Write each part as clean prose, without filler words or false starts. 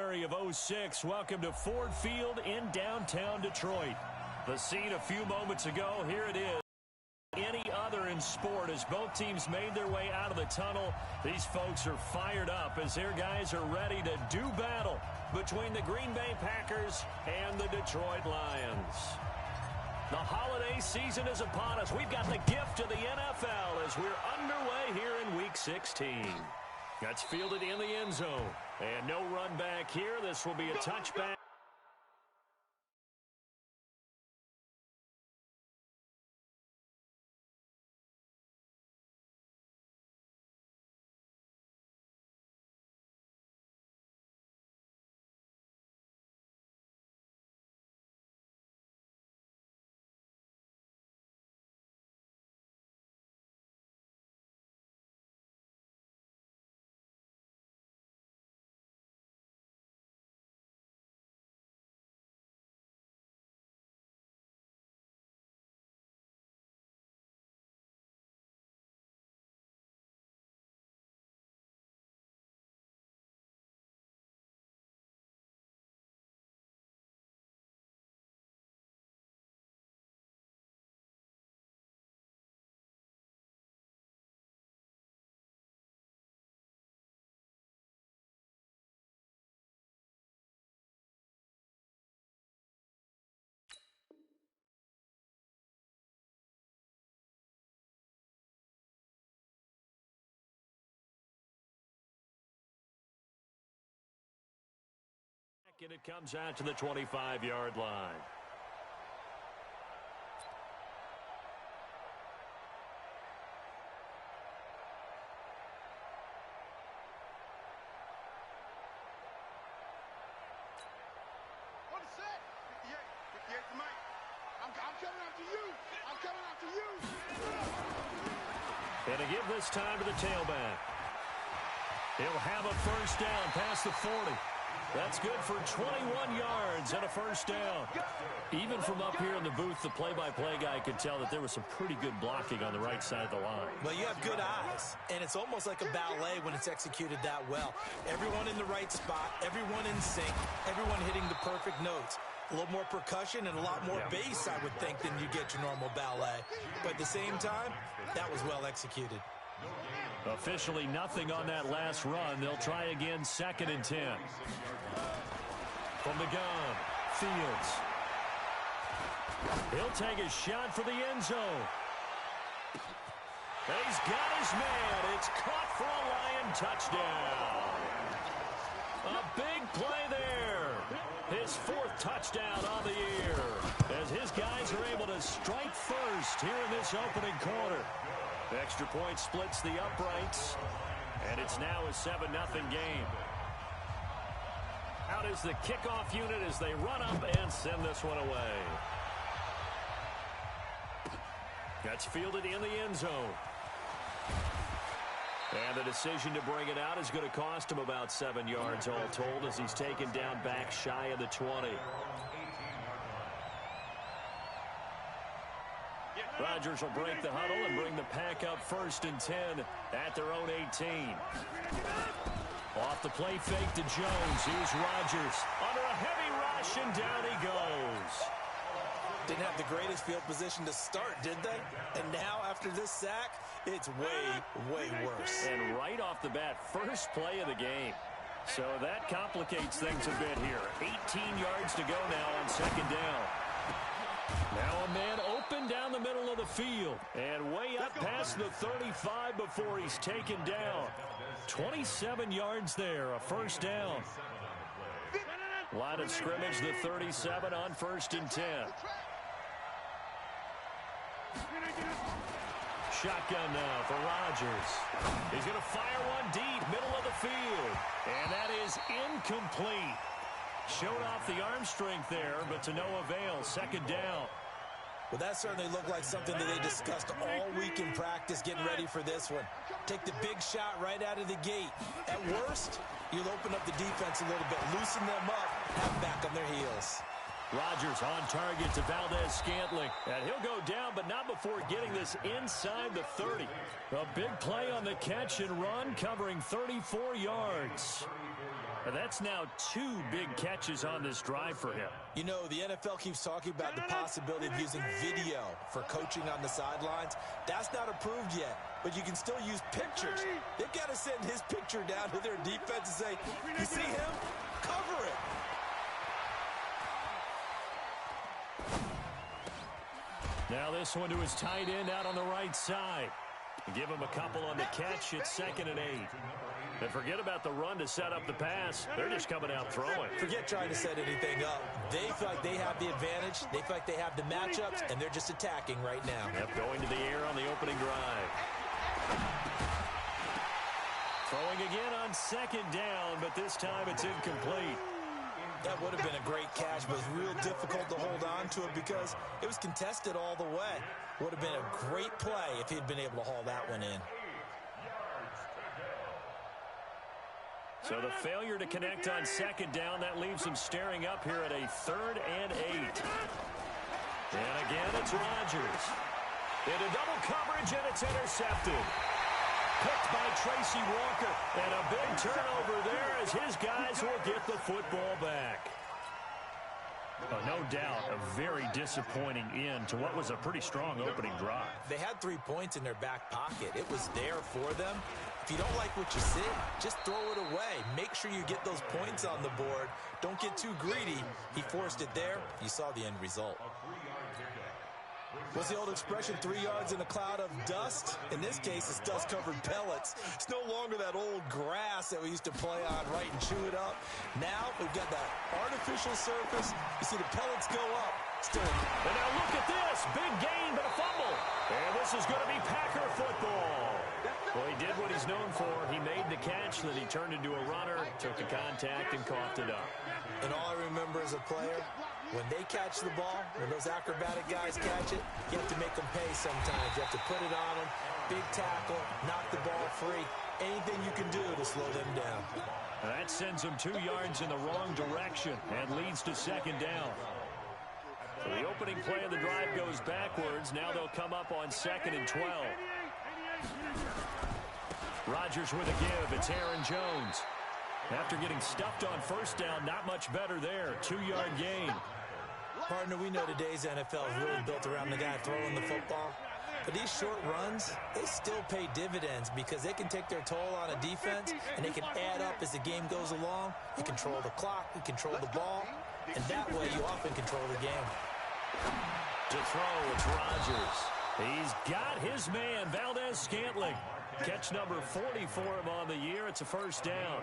February of '06. Welcome to Ford Field in downtown Detroit. The scene a few moments ago, here it is. Any other in sport as both teams made their way out of the tunnel. These folks are fired up as their guys are ready to do battle between the Green Bay Packers and the Detroit Lions. The holiday season is upon us. We've got the gift of the NFL as we're underway here in Week 16. That's fielded in the end zone. And no run back here. This will be a touchback. And it comes out to the 25-yard line. What is that? 58 to Mike. I'm coming after you. I'm coming after you. And to give this time to the tailback. He'll have a first down past the 40. That's good for 21 yards and a first down. Even from up here in the booth, the play-by-play guy could tell that there was some pretty good blocking on the right side of the line. Well, you have good eyes, and it's almost like a ballet when it's executed that well. Everyone in the right spot, everyone in sync, everyone hitting the perfect notes. A little more percussion and a lot more bass, I would think, than you get your normal ballet. But at the same time, that was well executed. Officially nothing on that last run. They'll try again, 2nd and 10. From the gun, Fields. He'll take a shot for the end zone. And he's got his man. It's caught for a Lion touchdown. A big play there. His 4th touchdown on the year. As his guys are able to strike first here in this opening quarter. Extra point splits the uprights. And it's now a 7-0 game. Out is the kickoff unit as they run up and send this one away. That's fielded in the end zone. And the decision to bring it out is going to cost him about 7 yards all told as he's taken down back shy of the 20. Rodgers will break the huddle and bring the pack up 1st and 10 at their own 18. Off the play fake to Jones. Here's Rodgers under a heavy rush, and down he goes. Didn't have the greatest field position to start, did they? And now, after this sack, it's way worse. And right off the bat, first play of the game. So that complicates things a bit here. 18 yards to go now on 2nd down. Now a man open down the middle of the field. And way up past the 35 before he's taken down. 27 yards there, a first down. Line of scrimmage, the 37 on 1st and 10. Shotgun now for Rodgers. He's going to fire one deep, middle of the field. And that is incomplete. Showed off the arm strength there, but to no avail. 2nd down. Well, that certainly looked like something that they discussed all week in practice, getting ready for this one. Take the big shot right out of the gate. At worst, you'll open up the defense a little bit, loosen them up, have them back on their heels. Rodgers on target to Valdez-Scantling. And he'll go down, but not before getting this inside the 30. A big play on the catch and run, covering 34 yards. That's now 2 big catches on this drive for him. You know, the NFL keeps talking about the possibility of using video for coaching on the sidelines. That's not approved yet, but you can still use pictures. They've got to send his picture down to their defense and say, you see him? Cover it. Now this one to his tight end out on the right side. Give him a couple on the catch. It's 2nd and 8. And forget about the run to set up the pass. They're just coming out throwing. Forget trying to set anything up. They feel like they have the advantage. They feel like they have the matchups, and they're just attacking right now. Yep, going to the air on the opening drive. Throwing again on 2nd down, but this time it's incomplete. That would have been a great catch, but it was real difficult to hold on to it because it was contested all the way. Would have been a great play if he'd been able to haul that one in. So the failure to connect on 2nd down, that leaves him staring up here at a 3rd and 8. And again, it's Rodgers. Into double coverage, and it's intercepted. Picked by Tracy Walker, and a big turnover there as his guys will get the football back. Oh, no doubt, a very disappointing end to what was a pretty strong opening drive. They had 3 points in their back pocket. It was there for them. If you don't like what you see, just throw it away. Make sure you get those points on the board. Don't get too greedy. He forced it there. You saw the end result. What's the old expression, 3 yards in a cloud of dust? In this case, it's dust-covered pellets. It's no longer that old grass that we used to play on, right, and chew it up. Now we've got that artificial surface. You see the pellets go up. Still. And now look at this. Big gain, but a fumble. And this is going to be Packer football. Well, he did what he's known for. He made the catch, then he turned into a runner, took the contact, and coughed it up. And all I remember as a player, when they catch the ball, when those acrobatic guys catch it, you have to make them pay sometimes. You have to put it on them, big tackle, knock the ball free, anything you can do to slow them down. And that sends them 2 yards in the wrong direction and leads to 2nd down. So the opening play of the drive goes backwards. Now they'll come up on 2nd and 12. Rodgers with a give. It's Aaron Jones. After getting stuffed on 1st down, not much better there. 2-yard gain. Partner, we know today's NFL is really built around the guy throwing the football. But these short runs, they still pay dividends because they can take their toll on a defense, and they can add up as the game goes along. You control the clock, you control the ball, and that way you often control the game. To throw, it's Rodgers. He's got his man, Valdez-Scantling. Catch number 40 for him on the year. It's a 1st down.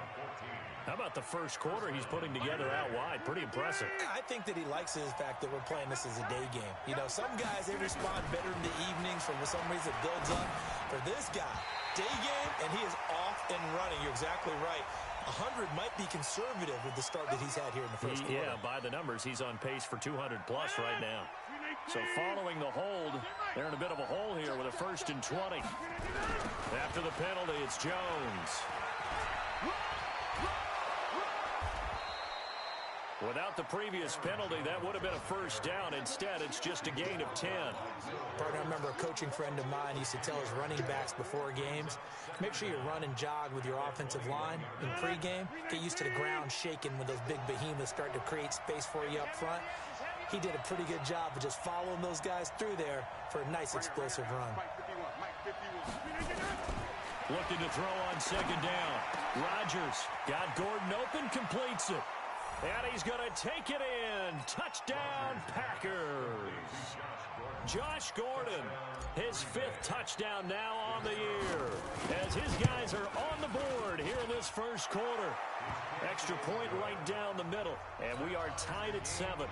How about the first quarter he's putting together out wide? Pretty impressive. I think that he likes the fact that we're playing this as a day game. You know, some guys, they respond better in the evenings. For some reason, it builds up. For this guy, day game, and he is off and running. You're exactly right. 100 might be conservative with the start that he's had here in the first quarter. Yeah, by the numbers, he's on pace for 200-plus right now. So following the hold, they're in a bit of a hole here with a 1st and 20. After the penalty, it's Jones. Without the previous penalty, that would have been a 1st down. Instead, it's just a gain of 10. Partner, I remember a coaching friend of mine used to tell his running backs before games, make sure you run and jog with your offensive line in pregame. Get used to the ground shaking when those big behemoths start to create space for you up front. He did a pretty good job of just following those guys through there for a nice explosive run. Looking to throw on 2nd down. Rodgers got Gordon open, completes it. And he's going to take it in. Touchdown, Packers. Josh Gordon, his 5th touchdown now on the year, as his guys are on the board here in this first quarter. Extra point right down the middle, and we are tied at 7.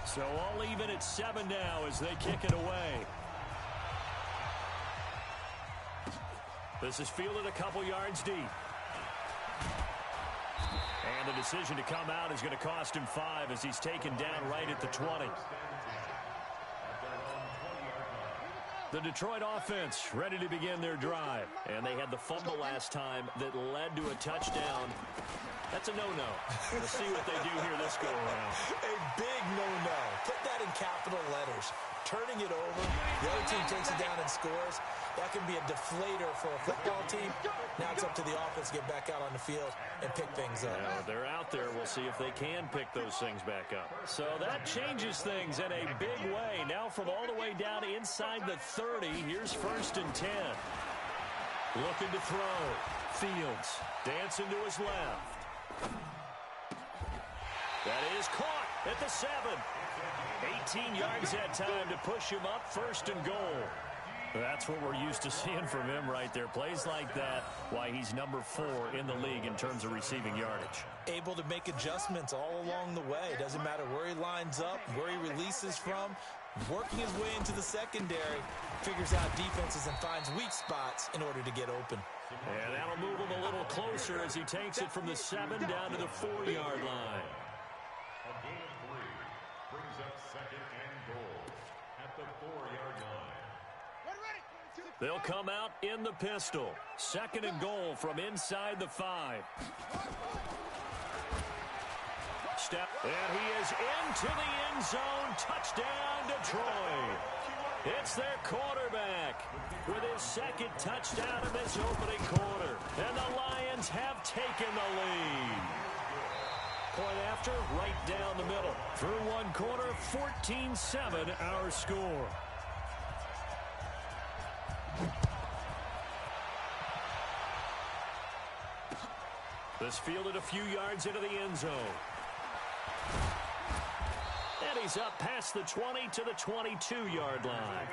So all even at 7 now as they kick it away. This is fielded a couple yards deep. And the decision to come out is going to cost him 5 as he's taken down right at the 20. The Detroit offense ready to begin their drive. And they had the fumble last time that led to a touchdown. That's a no-no. Let's see what they do here this go-around. A big no-no. Put that in capital letters. Turning it over. The other team takes it down and scores. that can be a deflator for a football team. Now it's up to the offense to get back out on the field and pick things up. Now they're out there. We'll see if they can pick those things back up. So that changes things in a big way. Now from all the way down inside the 30, here's 1st and 10. Looking to throw. Fields dancing to his left. That is caught at the 7. 18 yards that time to push him up, 1st and goal. That's what we're used to seeing from him right there. Plays like that, why he's number 4 in the league in terms of receiving yardage. Able to make adjustments all along the way. Doesn't matter where he lines up, where he releases from. Working his way into the secondary, figures out defenses and finds weak spots in order to get open. And that'll move him a little closer as he takes it from the 7 down to the 4-yard line. A gain of 3 brings up 2nd and goal at the 4-yard line. They'll come out in the pistol. 2nd and goal from inside the 5. Step, and he is into the end zone. Touchdown, Detroit. It's their quarterback with his 2nd touchdown in this opening quarter. And the Lions have taken the lead. Point after, right down the middle. Through one quarter, 14-7 our score. This fielded a few yards into the end zone. And he's up past the 20 to the 22-yard line.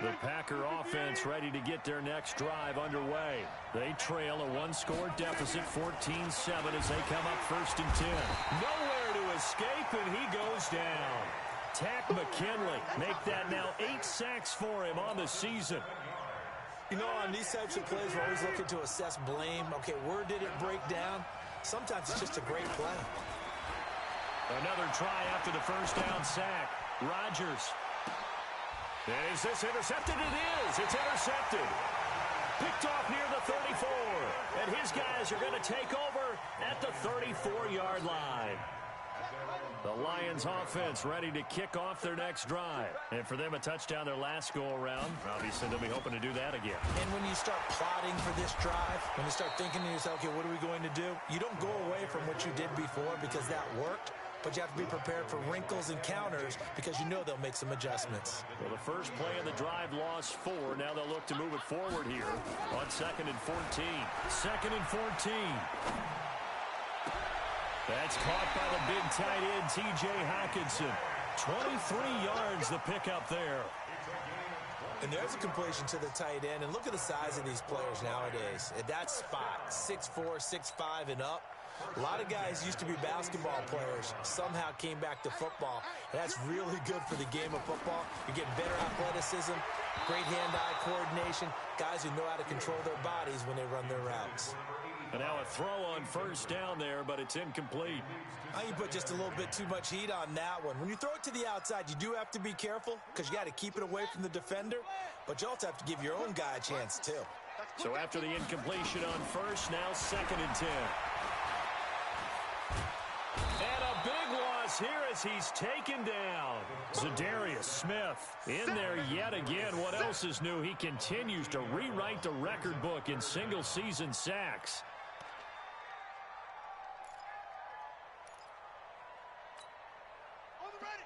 The Packer offense ready to get their next drive underway. They trail a 1-score deficit, 14-7 as they come up 1st and 10. Nowhere to escape, and he goes down. Tack McKinley make that now 8 sacks for him on the season. You know, on these types of plays, we're always looking to assess blame. Okay, where did it break down? Sometimes it's just a great play. Another try after the 1st down sack. Rodgers. Is this intercepted? It is. It's intercepted. Picked off near the 34. And his guys are going to take over at the 34-yard line. The Lions offense ready to kick off their next drive. And for them, a touchdown their last go-around. Obviously, they'll be hoping to do that again. And when you start plotting for this drive, when you start thinking to yourself, okay, what are we going to do? You don't go away from what you did before because that worked. But you have to be prepared for wrinkles and counters because you know they'll make some adjustments. Well, the first play of the drive lost 4. Now they'll look to move it forward here on 2nd and 14. 2nd and 14. That's caught by the big tight end, T.J. Hockenson. 23 yards the pickup there. And there's a completion to the tight end. And look at the size of these players nowadays. At that spot, 6'4", 6'5", and up. A lot of guys used to be basketball players, somehow came back to football. And that's really good for the game of football. You're getting better athleticism, great hand-eye coordination, guys who know how to control their bodies when they run their routes. And now a throw on 1st down there, but it's incomplete. You put just a little bit too much heat on that one. When you throw it to the outside, you do have to be careful because you got to keep it away from the defender, but you also have to give your own guy a chance too. So after the incompletion on 1st, now 2nd and 10. And a big loss here as he's taken down. Zadarius Smith in there yet again. What else is new? He continues to rewrite the record book in single-season sacks.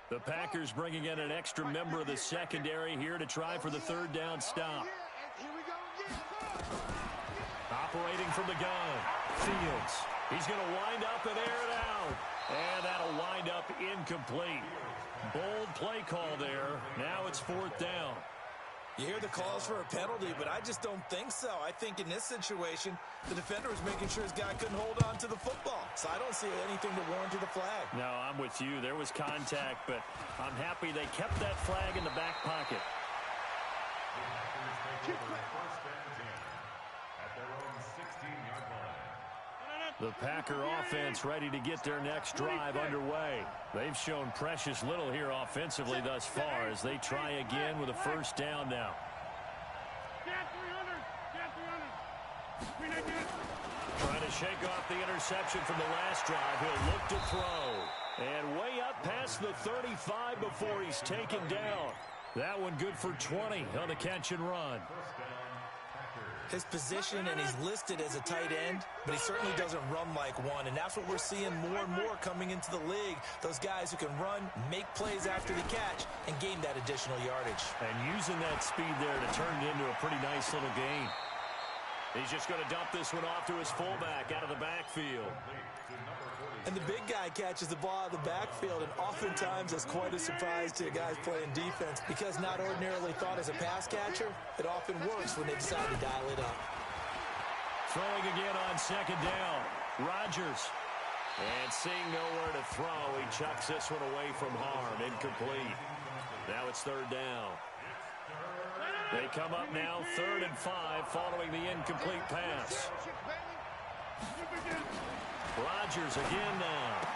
The Packers bringing in an extra member of the secondary here to try for the 3rd down stop. Operating from the gun. Fields. He's going to wind up and air it out. And that'll wind up incomplete. Bold play call there. Now it's 4th down. You hear the calls for a penalty, but I just don't think so. I think in this situation, the defender was making sure his guy couldn't hold on to the football. So I don't see anything to warrant the flag. No, I'm with you. There was contact, but I'm happy they kept that flag in the back pocket. The Packer offense ready to get their next drive underway. They've shown precious little here offensively thus far as they try again with a 1st down now. Trying to shake off the interception from the last drive. He'll look to throw. And way up past the 35 before he's taken down. That one good for 20 on the catch and run. His position, and he's listed as a tight end, but he certainly doesn't run like one, and that's what we're seeing more and more coming into the league. Those guys who can run, make plays after the catch, and gain that additional yardage. And using that speed there to turn it into a pretty nice little gain. He's just going to dump this one off to his fullback out of the backfield. And the big guy catches the ball out of the backfield, and oftentimes that's quite a surprise to guys playing defense because not ordinarily thought as a pass catcher, it often works when they decide to dial it up. Throwing again on second down. Rodgers. And seeing nowhere to throw, he chucks this one away from harm. Incomplete. Now it's third down. They come up now 3rd and 5 following the incomplete pass. Rodgers again now.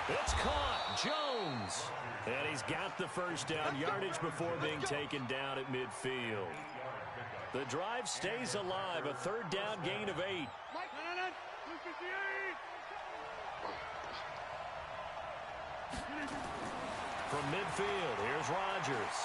It's caught. Jones. And he's got the first down yardage before being taken down at midfield. The drive stays alive. A 3rd down gain of 8. From midfield, here's Rodgers.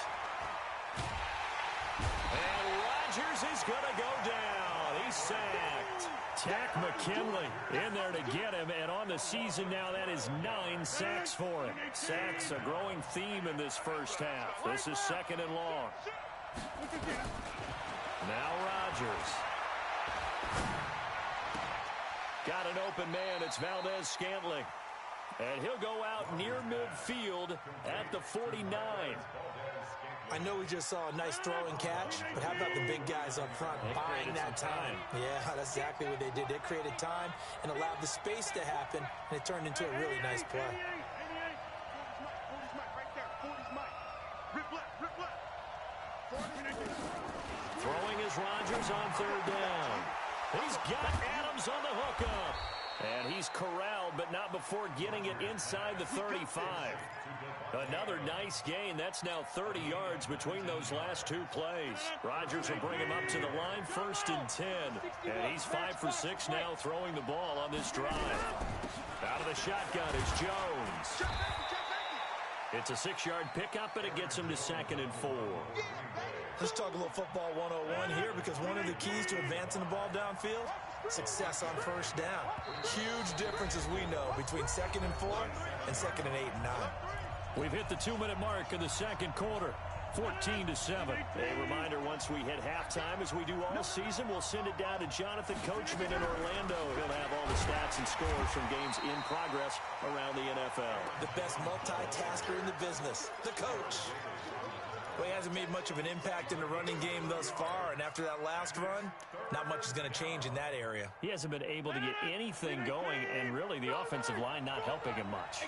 And Rodgers is going to go down. He's sacked. Tack McKinley in there to get him, and on the season now, that is 9 sacks for him. Sacks a growing theme in this first half. This is 2nd and long. Now Rodgers. Got an open man. It's Valdez-Scantling. And he'll go out near midfield at the 49. I know we just saw a nice throw and catch, but how about the big guys up front buying that time? Yeah, that's exactly what they did. They created time and allowed the space to happen, and it turned into a really nice play. Throwing is Rodgers on 3rd down. He's got Adams on the hookup. And he's corralled, but not before getting it inside the 35. Another nice gain. That's now 30 yards between those last 2 plays. Rodgers will bring him up to the line, 1st and 10. And he's 5 for 6 now throwing the ball on this drive. Out of the shotgun is Jones. It's a 6-yard pickup, and it gets him to 2nd and 4. Let's talk a little football 101 here, because one of the keys to advancing the ball downfield, success on 1st down. Huge difference, as we know, between 2nd and 4 and 2nd and 8 and 9. We've hit the 2-minute mark of the 2nd quarter. 14-7. A reminder, once we hit halftime, as we do all season, we'll send it down to Jonathan Coachman in Orlando. He'll have all the stats and scores from games in progress around the NFL. The best multitasker in the business, the coach. Well, he hasn't made much of an impact in the running game thus far, and after that last run, not much is going to change in that area. He hasn't been able to get anything going, and really the offensive line not helping him much.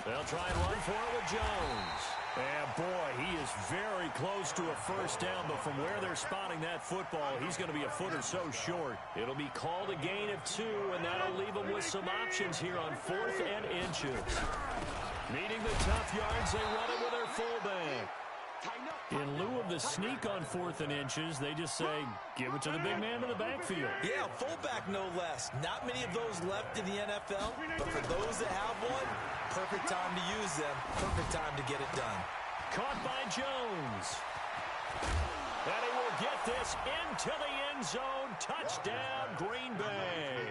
They'll try and run for it with Jones. And boy, he is very close to a 1st down, but from where they're spotting that football, he's going to be a foot or so short. It'll be called a gain of 2, and that'll leave him with some options here on 4th and inches. Needing the tough yards, they run it with their fullback. In lieu of the sneak on 4th and inches, they just say, give it to the big man in the backfield. Yeah, fullback no less. Not many of those left in the NFL, but for those that have one, perfect time to use them, perfect time to get it done. Caught by Jones. And he will get this into the end zone. Touchdown, Green Bay.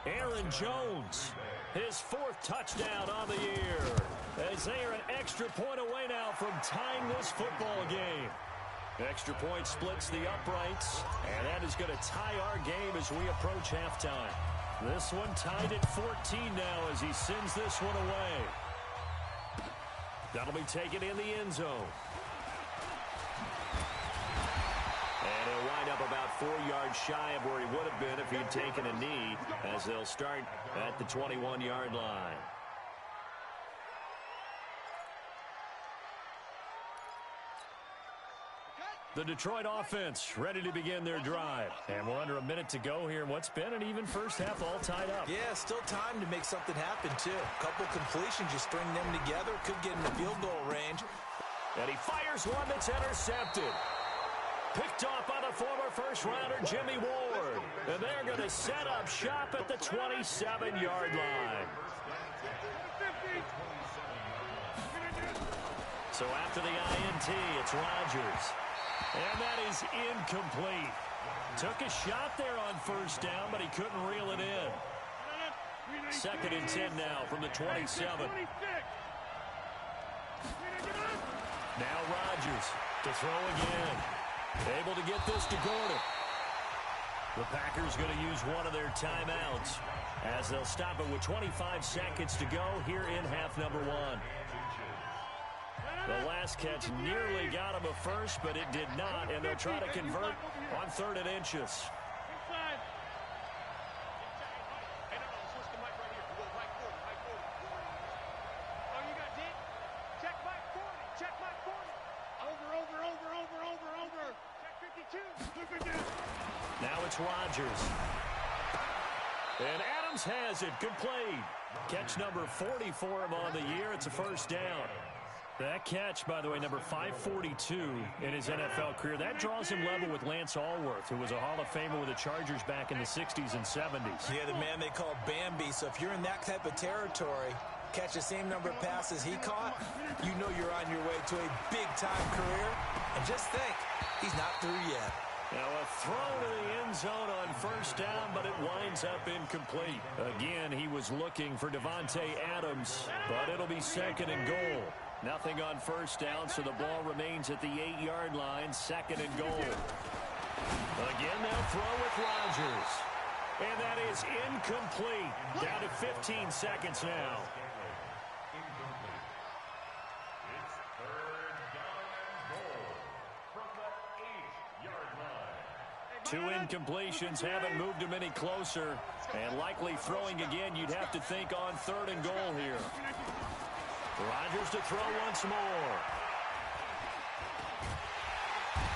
Aaron Jones, his 4th touchdown on the year, as they are an extra point away now from tying this football game. Extra point splits the uprights, and that is going to tie our game as we approach halftime. This one tied at 14 now as he sends this one away. That'll be taken in the end zone. And he'll wind up about 4 yards shy of where he would have been if he'd taken a knee, as they'll start at the 21-yard line. The Detroit offense ready to begin their drive. And we're under a minute to go here in what's been an even first half, all tied up. Yeah, still time to make something happen, too. A couple completions, you string them together, could get in the field goal range. And he fires one that's intercepted. Picked off by the former first-rounder Jimmy Ward. And they're going to set up shop at the 27-yard line. So after the INT, it's Rodgers. And that is incomplete. Took a shot there on first down, but he couldn't reel it in. 2nd and 10 now from the 27. Now Rodgers to throw again. Able to get this to Gordon. The Packers going to use one of their timeouts as they'll stop it with 25 seconds to go here in half number 1. The last catch nearly got him a first, but it did not, and they'll try to convert on 3rd and inches. Now it's Rodgers. And Adams has it. Good play. Catch number 40 for him on the year. It's a first down. That catch, by the way, number 542 in his NFL career, that draws him level with Lance Allworth, who was a Hall of Famer with the Chargers back in the 60s and 70s. Yeah, the man they call Bambi. So if you're in that type of territory, catch the same number of passes he caught, you know you're on your way to a big-time career. And just think, he's not through yet. Now a throw to the end zone on first down, but it winds up incomplete. Again, he was looking for Devontae Adams, but it'll be 2nd and goal. Nothing on first down, so the ball remains at the 8-yard line, 2nd and goal. Again, they'll throw with Rodgers. And that is incomplete. Down to 15 seconds now. Two incompletions haven't moved him any closer. And likely throwing again, you'd have to think on 3rd and goal here. Rodgers to throw once more.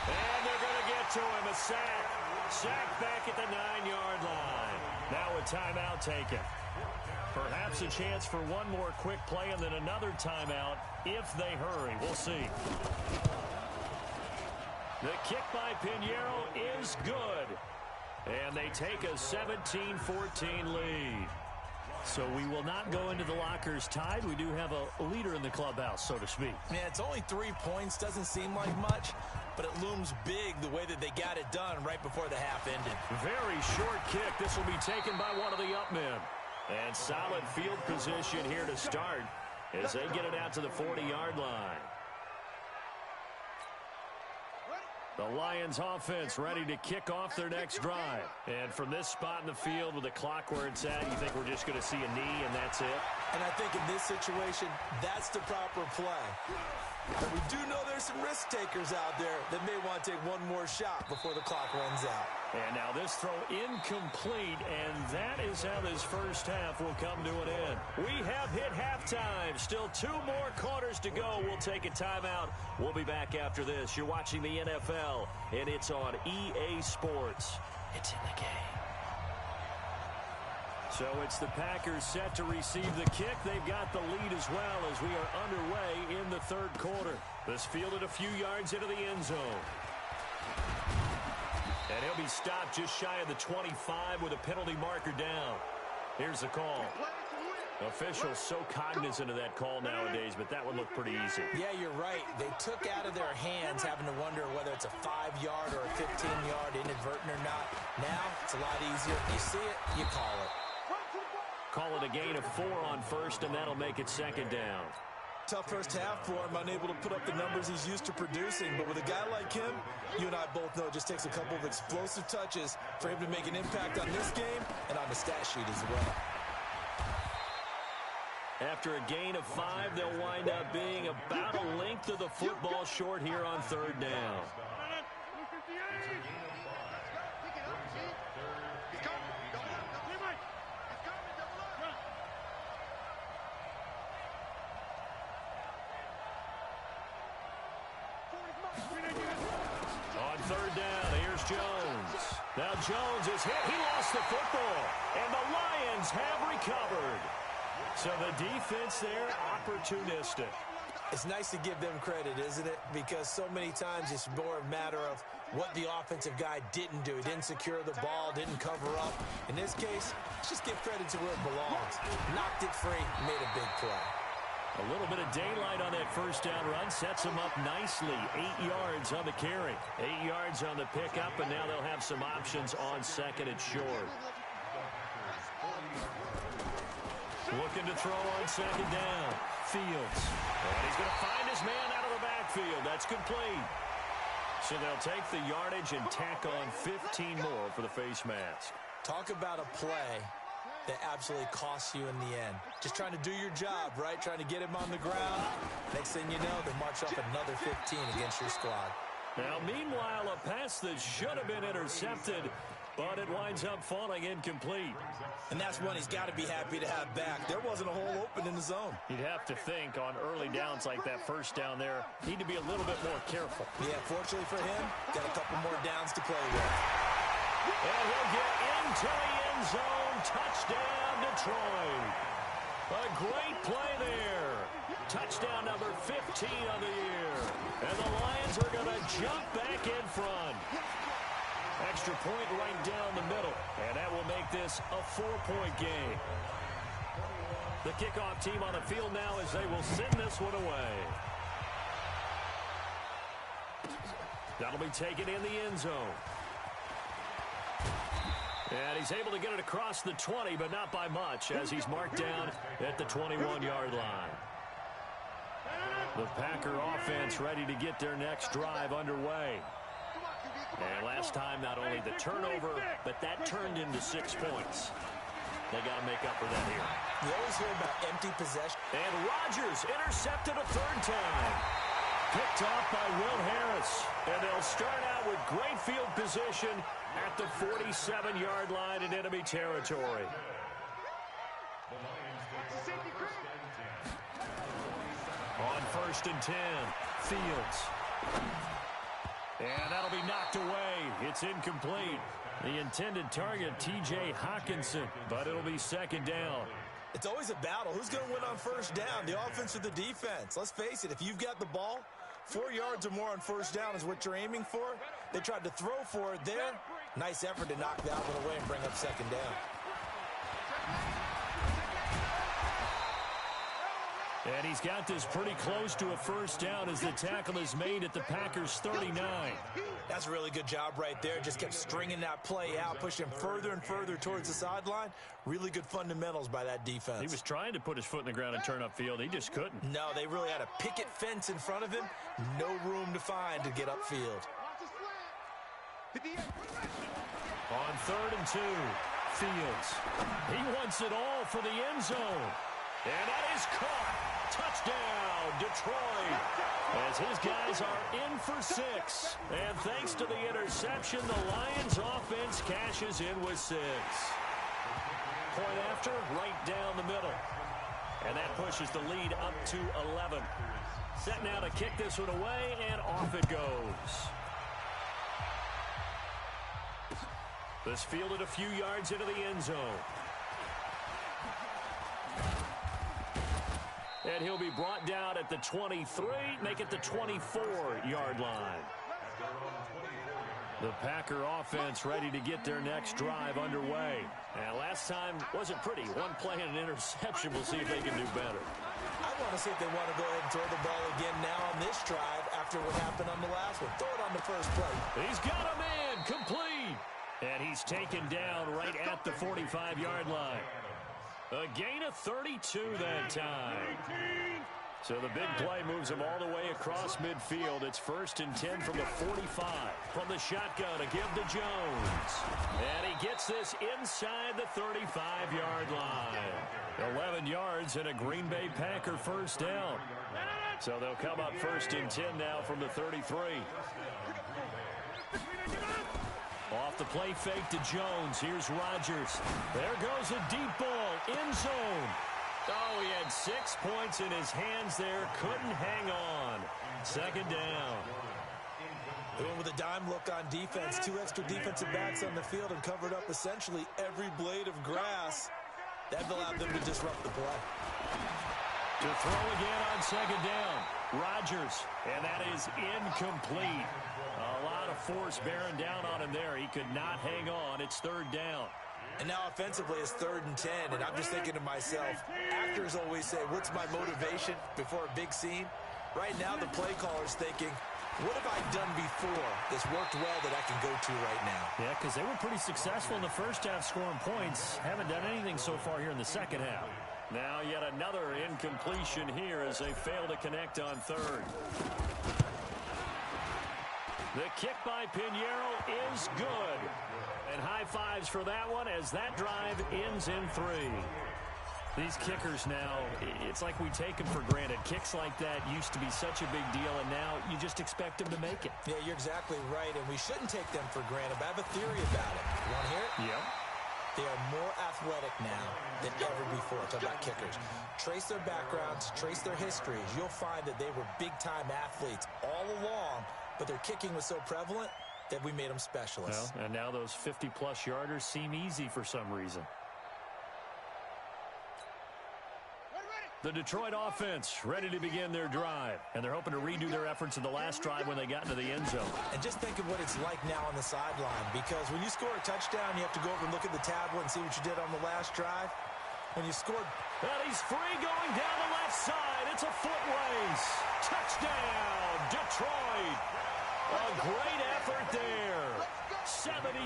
And they're going to get to him. A sack. Sack back at the 9-yard line. Now a timeout taken. Perhaps a chance for one more quick play and then another timeout if they hurry. We'll see. The kick by Pinheiro is good. And they take a 17-14 lead. So we will not go into the lockers tied. We do have a leader in the clubhouse, so to speak. Yeah, it's only 3 points. Doesn't seem like much, but it looms big the way that they got it done right before the half ended. Very short kick. This will be taken by one of the up men. And solid field position here to start as they get it out to the 40-yard line. The Lions offense ready to kick off their next drive. And from this spot in the field with the clock where it's at, you think we're just going to see a knee and that's it? And I think in this situation, that's the proper play. But we do know there's some risk takers out there that may want to take one more shot before the clock runs out. And now this throw incomplete, and that is how this first half will come to an end. We have hit halftime. Still 2 more quarters to go. We'll take a timeout. We'll be back after this. You're watching the NFL, and it's on EA Sports. It's in the game. So it's the Packers set to receive the kick. They've got the lead as well as we are underway in the 3rd quarter. This fielded a few yards into the end zone. And he'll be stopped just shy of the 25 with a penalty marker down. Here's the call. Officials so cognizant of that call nowadays, but that one looked pretty easy. Yeah, you're right. They took out of their hands having to wonder whether it's a 5-yard or a 15-yard inadvertent or not. Now it's a lot easier. You see it, you call it. Call it a gain of 4 on first, and that'll make it 2nd down. Tough first half for him, unable to put up the numbers he's used to producing. But with a guy like him, you and I both know it just takes a couple of explosive touches for him to make an impact on this game and on the stat sheet as well. After a gain of 5, they'll wind up being about a length of the football short here on 3rd down. On 3rd down, here's Jones. Now Jones is hit. He lost the football, and the Lions have recovered. So the defense there, opportunistic. It's nice to give them credit, isn't it? Because so many times it's more a matter of what the offensive guy didn't do. He didn't secure the ball, didn't cover up. In this case, let's just give credit to where it belongs. Knocked it free, made a big play. A little bit of daylight on that first down run sets them up nicely. 8 yards on the carry. 8 yards on the pickup, and now they'll have some options on second and short. Looking to throw on second down. Fields. And he's going to find his man out of the backfield. That's complete. So they'll take the yardage and tack on 15 more for the face mask. Talk about a play that absolutely costs you in the end. Just trying to do your job, right? Trying to get him on the ground. Next thing you know, they march up another 15 against your squad. Now, meanwhile, a pass that should have been intercepted, but it winds up falling incomplete. And that's one he's got to be happy to have back. There wasn't a hole open in the zone. You'd have to think on early downs like that first down there, need to be a little bit more careful. Yeah, fortunately for him, got a couple more downs to play with. And he'll get into the end zone. Touchdown, Detroit. A great play there. Touchdown number 15 of the year. And the Lions are going to jump back in front. Extra point right down the middle. And that will make this a 4-point game. The kickoff team on the field now as they will send this one away. That'll be taken in the end zone. And he's able to get it across the 20, but not by much, as he's marked down at the 21-yard line. The Packer offense ready to get their next drive underway. And last time, not only the turnover, but that turned into 6 points. They got to make up for that here. You always hear about empty possession. And Rodgers intercepted a third time. Picked off by Will Harris. And they'll start out with great field position at the 47-yard line in enemy territory. On 1st and 10, Fields. And that'll be knocked away. It's incomplete. The intended target, T.J. Hawkinson, but it'll be second down. It's always a battle. Who's going to win on first down, the offense or the defense? Let's face it, if you've got the ball, 4 yards or more on first down is what you're aiming for. They tried to throw for it there. Nice effort to knock that one away and bring up second down. And he's got this pretty close to a first down as the tackle is made at the Packers' 39. That's a really good job right there. Just kept stringing that play out, pushing him further and further towards the sideline. Really good fundamentals by that defense. He was trying to put his foot in the ground and turn upfield. He just couldn't. No, they really had a picket fence in front of him. No room to find to get upfield. On 3rd and 2, Fields. He wants it all for the end zone. And that is caught. Touchdown, Detroit. As his guys are in for 6. And thanks to the interception, the Lions offense cashes in with 6. Point after, right down the middle. And that pushes the lead up to 11. Set now to kick this one away, and off it goes. This fielded a few yards into the end zone. And he'll be brought down at the 23, make it the 24-yard line. The Packer offense ready to get their next drive underway. And last time wasn't pretty. One play and an interception. We'll see if they can do better. I want to see if they want to go ahead and throw the ball again now on this drive after what happened on the last one. Throw it on the first play. He's got him in, complete. And he's taken down right at the 45-yard line. A gain of 32 that time. So the big play moves him all the way across midfield. It's 1st and 10 from the 45. From the shotgun to give to Jones. And he gets this inside the 35-yard line. 11 yards and a Green Bay Packer first down. So they'll come up 1st and 10 now from the 33. Off the play fake to Jones. Here's Rodgers. There goes a deep ball. End zone. Oh, he had 6 points in his hands there. Couldn't hang on. Second down. They went with a dime look on defense. 2 extra defensive backs on the field and covered up essentially every blade of grass. That allowed them to disrupt the play. To throw again on second down. Rodgers, and that is incomplete. A lot of force bearing down on him there. He could not hang on. It's third down. And now offensively it's 3rd and 10, and I'm just thinking to myself, actors always say, what's my motivation before a big scene? Right now the play caller's thinking, what have I done before that's worked well that I can go to right now? Yeah, because they were pretty successful in the first half scoring points. Haven't done anything so far here in the second half. Now yet another incompletion here as they fail to connect on third. The kick by Pinheiro is good. And high fives for that one as that drive ends in 3. These kickers now, it's like we take them for granted. Kicks like that used to be such a big deal, and now you just expect them to make it. Yeah, you're exactly right, and we shouldn't take them for granted. But I have a theory about it. You want to hear it? Yep. They are more athletic now than ever before. Talk about kickers. Trace their backgrounds, trace their histories. You'll find that they were big-time athletes all along, but their kicking was so prevalent that we made them specialists. Well, and now those 50-plus yarders seem easy for some reason. The Detroit offense ready to begin their drive, and they're hoping to redo their efforts in the last drive when they got into the end zone. And just think of what it's like now on the sideline, because when you score a touchdown, you have to go over and look at the tablet and see what you did on the last drive. When you scored... And he's free going down the left side. It's a foot race. Touchdown, Detroit. A great effort there. 77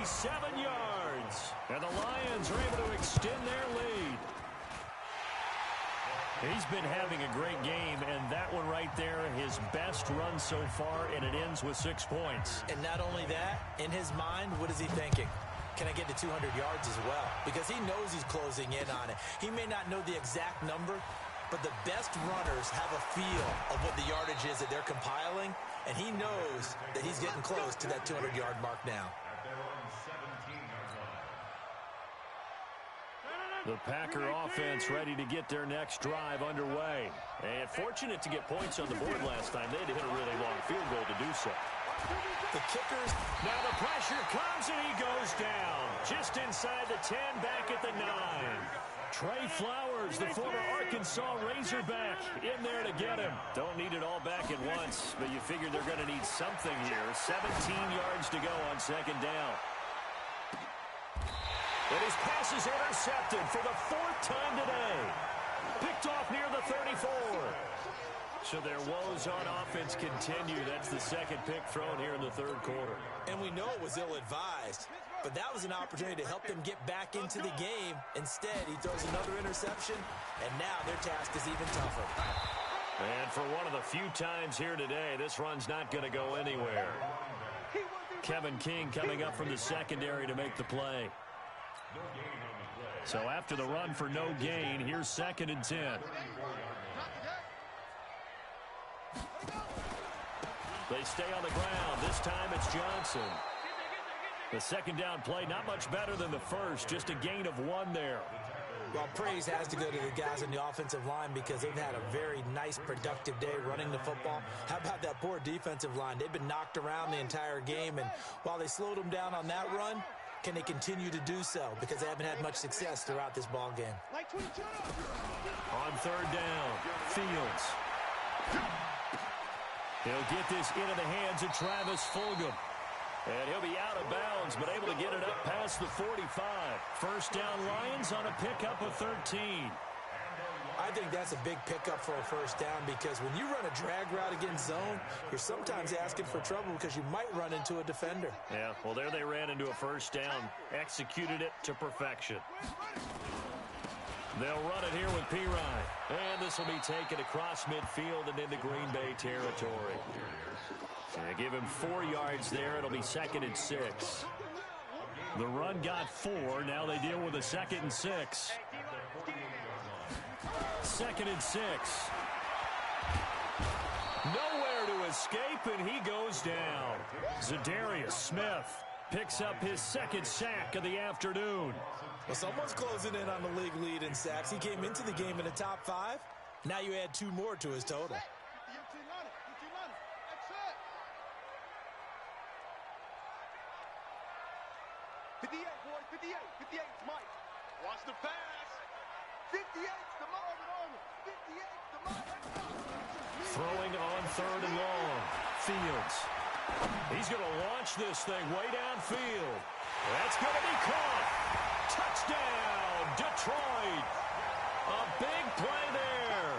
yards. And the Lions are able to extend their lead. He's been having a great game, and that one right there, his best run so far, and it ends with 6 points. And not only that, in his mind, what is he thinking? Can I get to 200 yards as well? Because he knows he's closing in on it. He may not know the exact number, but the best runners have a feel of what the yardage is that they're compiling, and he knows that he's getting close to that 200-yard mark now. The Packer offense ready to get their next drive underway. And fortunate to get points on the board last time. They had to hit a really long field goal to do so. The kickers. Now the pressure comes and he goes down. Just inside the 10, back at the 9. Trey Flowers, the former Arkansas Razorback, in there to get him. Don't need it all back at once, but you figure they're going to need something here. 17 yards to go on second down. And his pass is intercepted for the 4th time today. Picked off near the 34. So their woes on offense continue. That's the second pick thrown here in the 3rd quarter. And we know it was ill-advised, but that was an opportunity to help them get back into the game. Instead, he throws another interception, and now their task is even tougher. And for one of the few times here today, this run's not going to go anywhere. Kevin King coming up from the secondary to make the play. So after the run for no gain, here's 2nd and 10. They stay on the ground. This time it's Johnson. The second down play, not much better than the first, just a gain of 1 there. Well, praise has to go to the guys on the offensive line because they've had a very nice, productive day running the football. How about that poor defensive line? They've been knocked around the entire game, and while they slowed them down on that run, can they continue to do so? Because they haven't had much success throughout this ball game. On 3rd down, Fields. He'll get this into the hands of Travis Fulgham. And he'll be out of bounds, but able to get it up past the 45. First down, Lions on a pickup of 13. I think that's a big pickup for a first down because when you run a drag route against zone, you're sometimes asking for trouble because you might run into a defender. Yeah, well, there they ran into a first down, executed it to perfection. They'll run it here with Pirine. And this will be taken across midfield and into Green Bay territory. And give him 4 yards there. It'll be 2nd and 6. The run got 4. Now they deal with a 2nd and 6. 2nd and 6. Nowhere to escape, and he goes down. Zadarius Smith picks up his 2nd sack of the afternoon. Well, someone's closing in on the league lead in sacks. He came into the game in the top 5. Now you add 2 more to his total. 58, boys, 58. 58's Mike. Watch the pass. 58's the Marvin Arnold. 58's the Marvin Throwing on 3rd and long. Fields. He's going to launch this thing way downfield. That's going to be caught. Touchdown, Detroit. A big play there.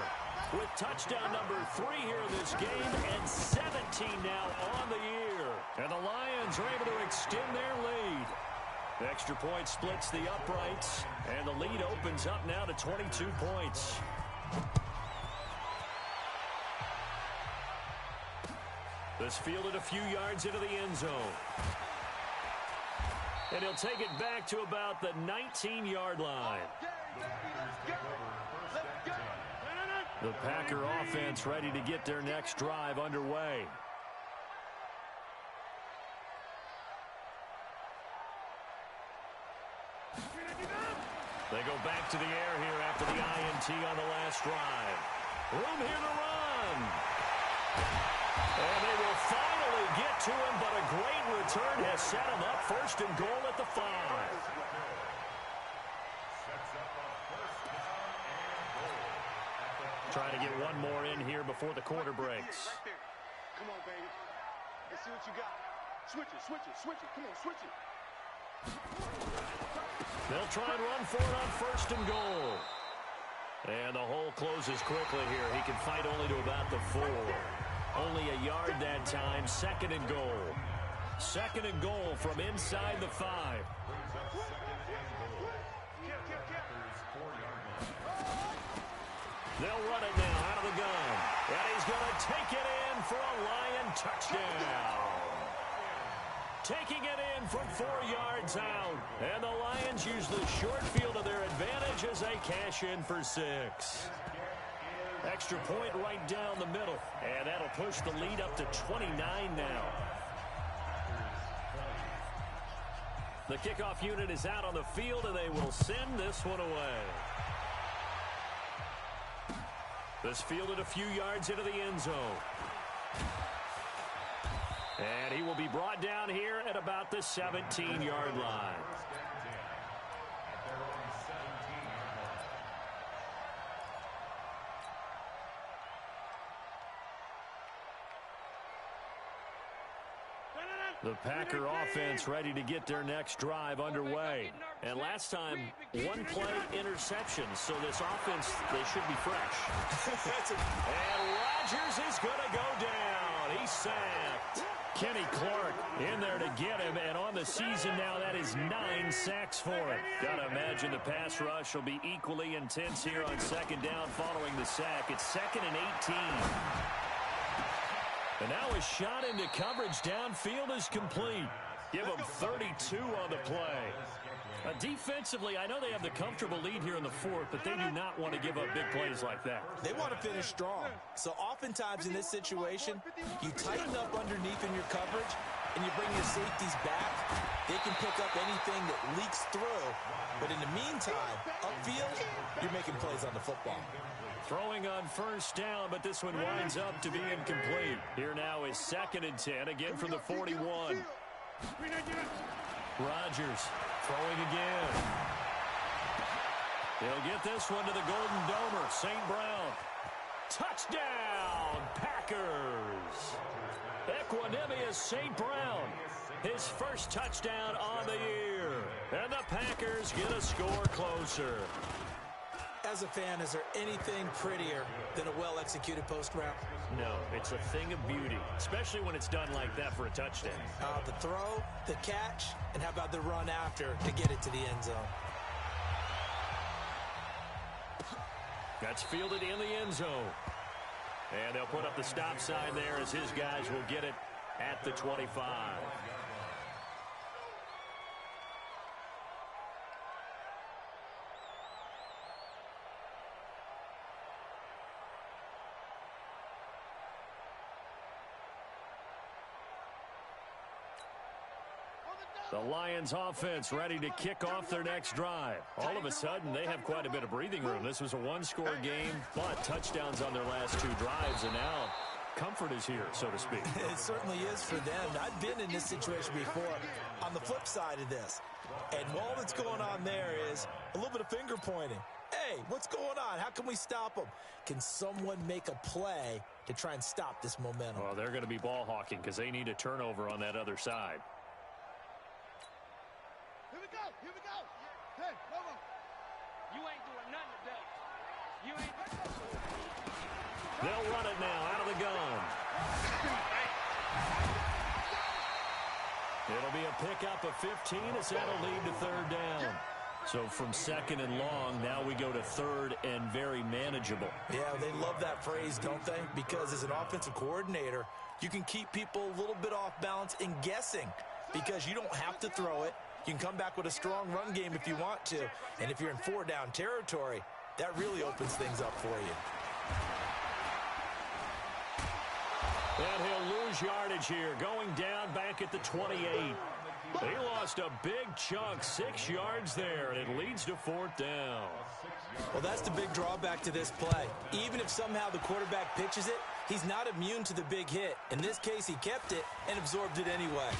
With touchdown number 3 here in this game and 17 now on the year. And the Lions are able to extend their lead. The extra point splits the uprights, and the lead opens up now to 22 points. This fielded a few yards into the end zone. And he'll take it back to about the 19-yard line. The Packer offense ready to get their next drive underway. They go back to the air here after the INT on the last drive. Room here to run. And they will finally get to him, but a great return has set him up 1st and goal at the 5. Trying to get one more in here before the quarter breaks. Right there. Come on, baby. Let's see what you got. Switch it, switch it, switch it. Come on, switch it. They'll try and run for it on 1st and goal. And the hole closes quickly here. He can fight only to about the 4. Only a yard that time. 2nd and goal. 2nd and goal from inside the 5. They'll run it now out of the gun. And he's going to take it in for a Lion touchdown. Taking it in from 4 yards out. And the Lions use the short field to their advantage as they cash in for 6. Extra point right down the middle. And that'll push the lead up to 29 now. The kickoff unit is out on the field, and they will send this one away. This fielded a few yards into the end zone. And he will be brought down here at about the 17-yard line. The Packer offense ready to get their next drive underway. And last time, 1 play interception. So this offense, they should be fresh. And Rodgers is going to go down. He's sacked. Kenny Clark in there to get him. And on the season now, that is 9 sacks for him. Got to imagine the pass rush will be equally intense here on 2nd down following the sack. It's 2nd and 18. And now a shot into coverage downfield is complete. Give them 32 on the play. Defensively, I know they have the comfortable lead here in the 4th, but they do not want to give up big plays like that. They want to finish strong. So oftentimes in this situation, you tighten up underneath in your coverage, and you bring your safeties back. They can pick up anything that leaks through. But in the meantime, upfield, you're making plays on the football. Throwing on 1st down, but this one winds up to be incomplete. Here now is 2nd and 10, again from the 41. Rodgers throwing again. He'll get this one to the Golden Domer, St. Brown. Touchdown, Packers. Equanimous St. Brown. His first touchdown on the year. And the Packers get a score closer. As a fan, is there anything prettier than a well-executed post route? No, it's a thing of beauty, especially when it's done like that for a touchdown. The throw, the catch, and how about the run after to get it to the end zone? That's fielded in the end zone. And they'll put up the stop sign there as his guys will get it at the 25. The Lions offense ready to kick off their next drive. All of a sudden, they have quite a bit of breathing room. This was a one-score game, but touchdowns on their last 2 drives, and now comfort is here, so to speak. It certainly is for them. I've been in this situation before on the flip side of this. And all that's going on there is a little bit of finger pointing. Hey, what's going on? How can we stop them? Can someone make a play to try and stop this momentum? Well, they're going to be ball hawking because they need a turnover on that other side. Here we go. Here we go. Hey, come on. You ain't doing nothing today. You ain't. They'll run it now out of the gun. It'll be a pickup of 15 as that'll lead to third down. So from second and long, now we go to third and very manageable. Yeah, they love that phrase, don't they? Because as an offensive coordinator, you can keep people a little bit off balance and guessing because you don't have to throw it. You can come back with a strong run game if you want to. And if you're in four-down territory, that really opens things up for you. And he'll lose yardage here, going down back at the 28. They lost a big chunk, 6 yards there, and it leads to fourth down. Well, that's the big drawback to this play. Even if somehow the quarterback pitches it, he's not immune to the big hit. In this case, he kept it and absorbed it anyway.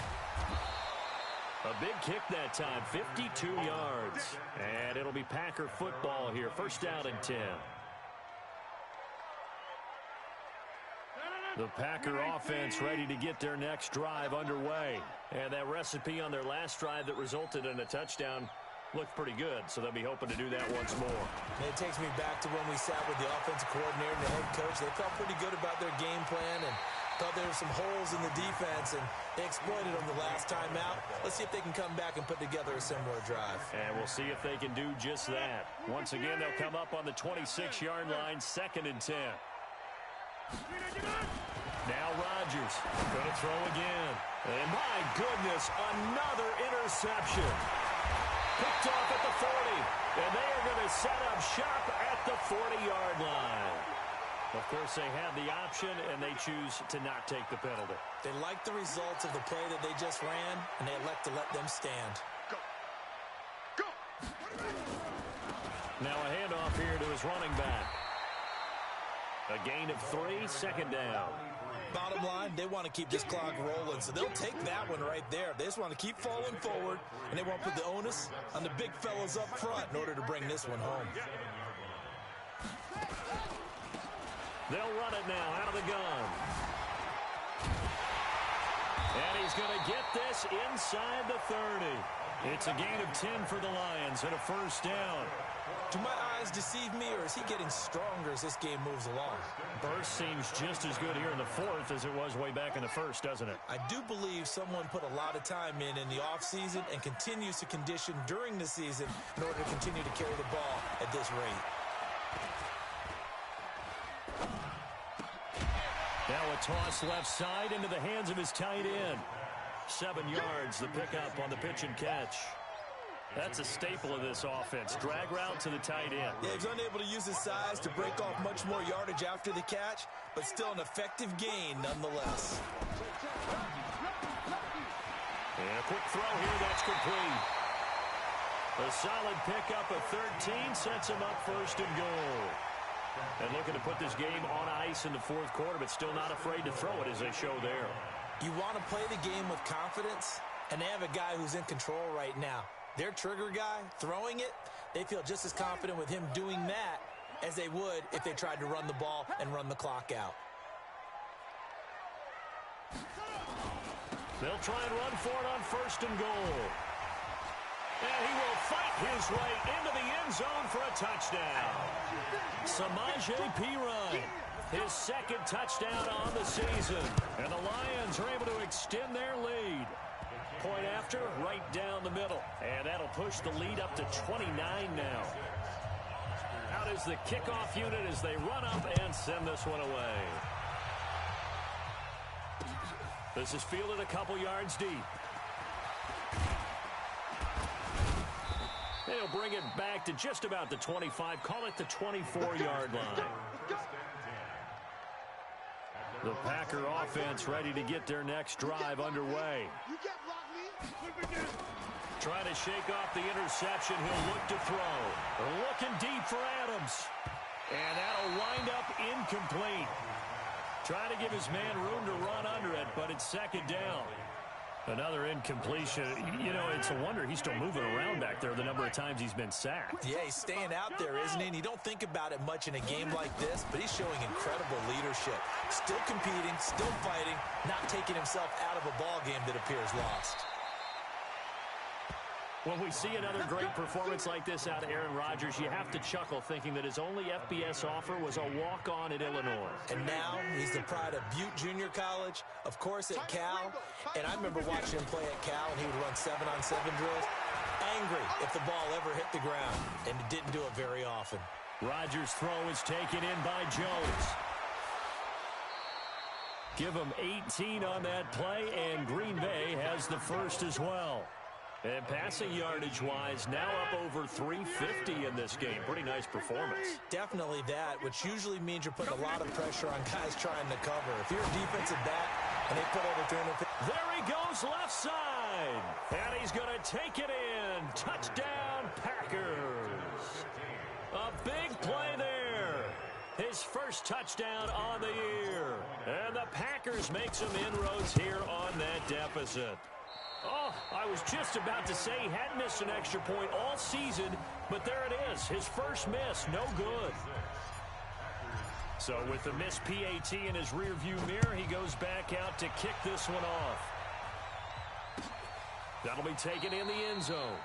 A big kick that time, 52 yards. And it'll be Packer football here, first down and 10. The Packer offense ready to get their next drive underway. And that recipe on their last drive that resulted in a touchdown looked pretty good, so they'll be hoping to do that once more. And it takes me back to when we sat with the offensive coordinator and the head coach. They felt pretty good about their game plan and thought there were some holes in the defense, and they exploited them the last time out. Let's see if they can come back and put together a similar drive. And we'll see if they can do just that. Once again, they'll come up on the 26-yard line, second and 10. Now Rodgers going to throw again. And my goodness, another interception. Picked off at the 40. And they are going to set up shop at the 40-yard line. Of course, they have the option, and they choose to not take the penalty. They like the results of the play that they just ran, and they elect to let them stand. Go. Go. Now a handoff here to his running back. A gain of 3, second down. Bottom line, they want to keep this clock rolling, so they'll take that one right there. They just want to keep falling forward, and they want to put the onus on the big fellas up front in order to bring this one home. They'll run it now out of the gun. And he's going to get this inside the 30. It's a gain of 10 for the Lions and a first down. Do my eyes deceive me, or is he getting stronger as this game moves along? Burst seems just as good here in the fourth as it was way back in the first, doesn't it? I do believe someone put a lot of time in the offseason and continues to condition during the season in order to continue to carry the ball at this rate. Now a toss left side into the hands of his tight end. 7 yards, the pickup on the pitch and catch. That's a staple of this offense. Drag route to the tight end. Yeah, he's unable to use his size to break off much more yardage after the catch, but still an effective gain nonetheless. And a quick throw here, that's complete. A solid pickup of 13 sets him up first and goal. And looking to put this game on ice in the fourth quarter, but still not afraid to throw it as they show there. You want to play the game with confidence, and they have a guy who's in control right now. Their trigger guy, throwing it, they feel just as confident with him doing that as they would if they tried to run the ball and run the clock out. They'll try and run for it on first and goal. And he will fight his way into the end zone for a touchdown. Samaje Perine, his second touchdown on the season. And the Lions are able to extend their lead. Point after, right down the middle. And that'll push the lead up to 29 now. Out is the kickoff unit as they run up and send this one away. This is fielded a couple yards deep. They'll bring it back to just about the 25. Call it the 24-yard line. The Packer offense ready to get their next drive underway. Trying to shake off the interception. He'll look to throw. Looking deep for Adams. And that'll wind up incomplete. Trying to give his man room to run under it, but it's second down. Another incompletion. You know, it's a wonder he's still moving around back there the number of times he's been sacked. Yeah, he's staying out there, isn't he? And you don't think about it much in a game like this, but he's showing incredible leadership. Still competing, still fighting, not taking himself out of a ball game that appears lost. When we see another great performance like this out of Aaron Rodgers, you have to chuckle thinking that his only FBS offer was a walk-on at Illinois. And now he's the pride of Butte Junior College, of course at Cal. And I remember watching him play at Cal, and he would run 7-on-7 drills. Angry if the ball ever hit the ground, and it didn't do it very often. Rodgers' throw is taken in by Jones. Give him 18 on that play, and Green Bay has the first as well. And passing yardage-wise, now up over 350 in this game. Pretty nice performance. Definitely that, which usually means you're putting a lot of pressure on guys trying to cover. If you're a defensive back and they put over 350. There he goes left side. And he's going to take it in. Touchdown, Packers. A big play there. His first touchdown on the year. And the Packers make some inroads here on that deficit. Oh, I was just about to say he hadn't missed an extra point all season, but there it is. His first miss, no good. So with the missed PAT in his rearview mirror, he goes back out to kick this one off. That'll be taken in the end zone.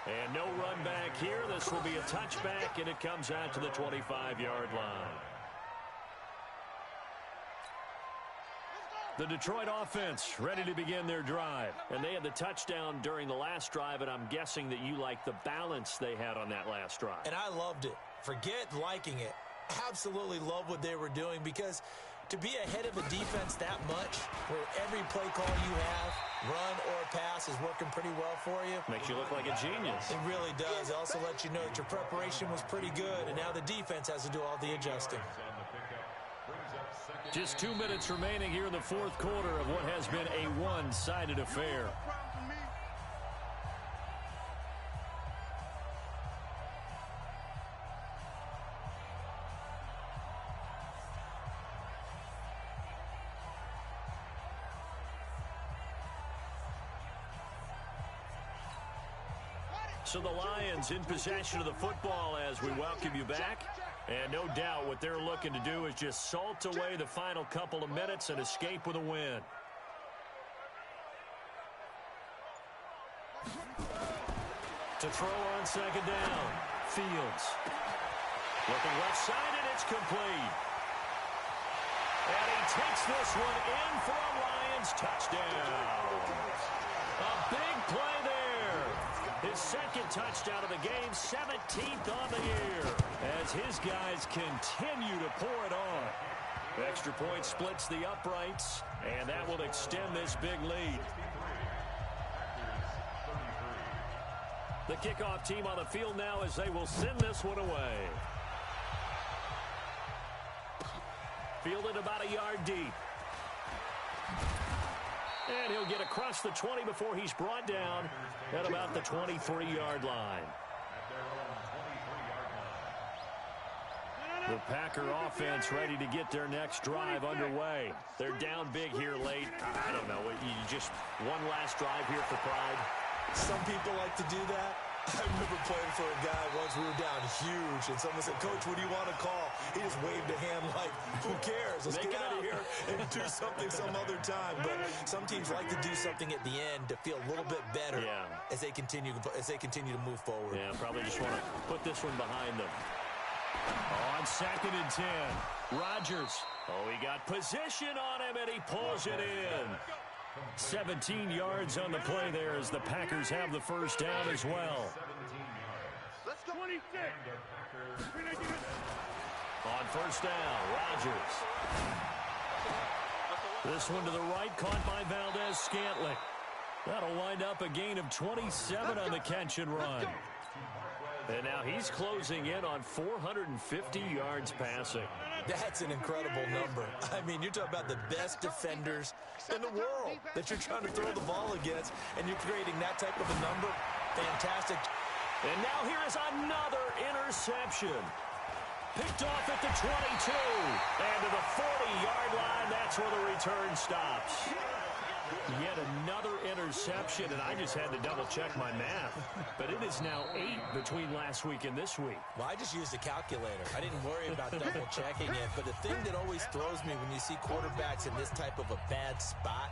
And no run back here. This will be a touchback, and it comes out to the 25-yard line. The Detroit offense ready to begin their drive. And they had the touchdown during the last drive, and I'm guessing that you like the balance they had on that last drive. And I loved it. Forget liking it. Absolutely love what they were doing, because to be ahead of a defense that much, where every play call you have, run or pass, is working pretty well for you. Makes you look like a genius. It really does. It also lets you know that your preparation was pretty good, and now the defense has to do all the adjusting. Just 2 minutes remaining here in the fourth quarter of what has been a one-sided affair. So the Lions in possession of the football as we welcome you back. And no doubt what they're looking to do is just salt away the final couple of minutes and escape with a win. To throw on second down, Fields. Looking left side, and it's complete. And he takes this one in for a Lions touchdown. A big play there. His second touchdown of the game, 17th on the year, as his guys continue to pour it on. Extra point splits the uprights, and that will extend this big lead. The kickoff team on the field now as they will send this one away. Fielded about a yard deep. And he'll get across the 20 before he's brought down at about the 23-yard line. The Packer offense ready to get their next drive underway. They're down big here late. I don't know. You just one last drive here for pride. Some people like to do that. I remember playing for a guy once. We were down huge, and someone said, "Coach, what do you want to call?" He just waved a hand like, "Who cares? Let's get out of here and do something some other time." But some teams like to do something at the end to feel a little bit better as they continue to move forward. Yeah, probably just want to put this one behind them. On 2nd and 10, Rodgers. Oh, he got position on him, and he pulls it in. 17 yards on the play there as the Packers have the first down as well. Let's go. 26. On first down, Rodgers. This one to the right, caught by Valdez-Scantling. That'll wind up a gain of 27 on the catch and run. And now he's closing in on 450 yards passing. That's an incredible number. I mean, you're talking about the best defenders in the world that you're trying to throw the ball against, and you're creating that type of a number. Fantastic. And now here is another interception. Picked off at the 22. And to the 40-yard line, that's where the return stops. Yet another interception, and I just had to double-check my math. But it is now 8 between last week and this week. Well, I just used a calculator. I didn't worry about double-checking it. But the thing that always throws me when you see quarterbacks in this type of a bad spot,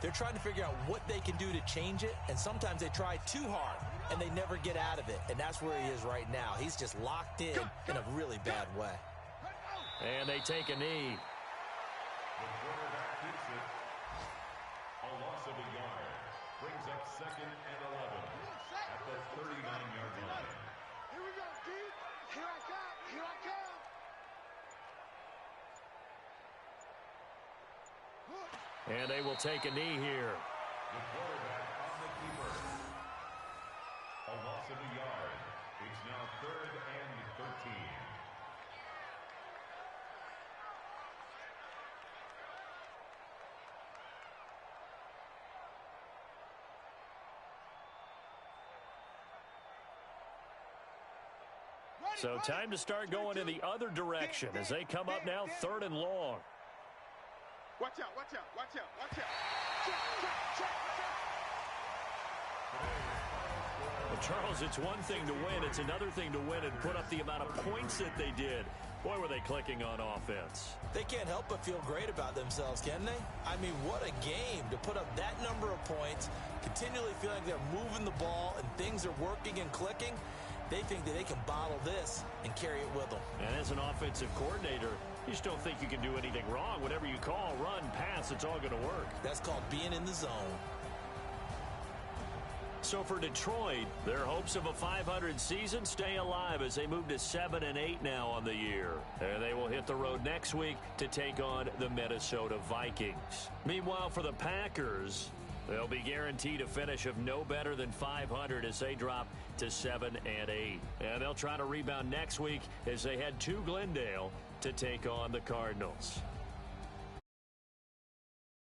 they're trying to figure out what they can do to change it, and sometimes they try too hard, and they never get out of it. And that's where he is right now. He's just locked in a really bad way. And they take a knee. The quarterback keeps it. A loss of a yard. Brings up 2nd and 11 at the 39-yard line. Here we go, dude. Here I come. Here I come. And they will take a knee here. The quarterback on the keeper. A loss of a yard. It's now 3rd and 13. So time to start going in the other direction as they come up now 3rd and long. Watch out, watch out, watch out, watch out. Check, check, check, check. Well, Charles, it's one thing to win. It's another thing to win and put up the amount of points that they did. Boy, were they clicking on offense. They can't help but feel great about themselves, can they? I mean, what a game to put up that number of points, continually feeling like they're moving the ball and things are working and clicking. They think that they can bottle this and carry it with them. And as an offensive coordinator, you just don't think you can do anything wrong. Whatever you call, run, pass, it's all going to work. That's called being in the zone. So for Detroit, their hopes of a 500 season stay alive as they move to 7-8 now on the year. And they will hit the road next week to take on the Minnesota Vikings. Meanwhile, for the Packers, they'll be guaranteed a finish of no better than 500 as they drop to 7-8. And they'll try to rebound next week as they head to Glendale to take on the Cardinals.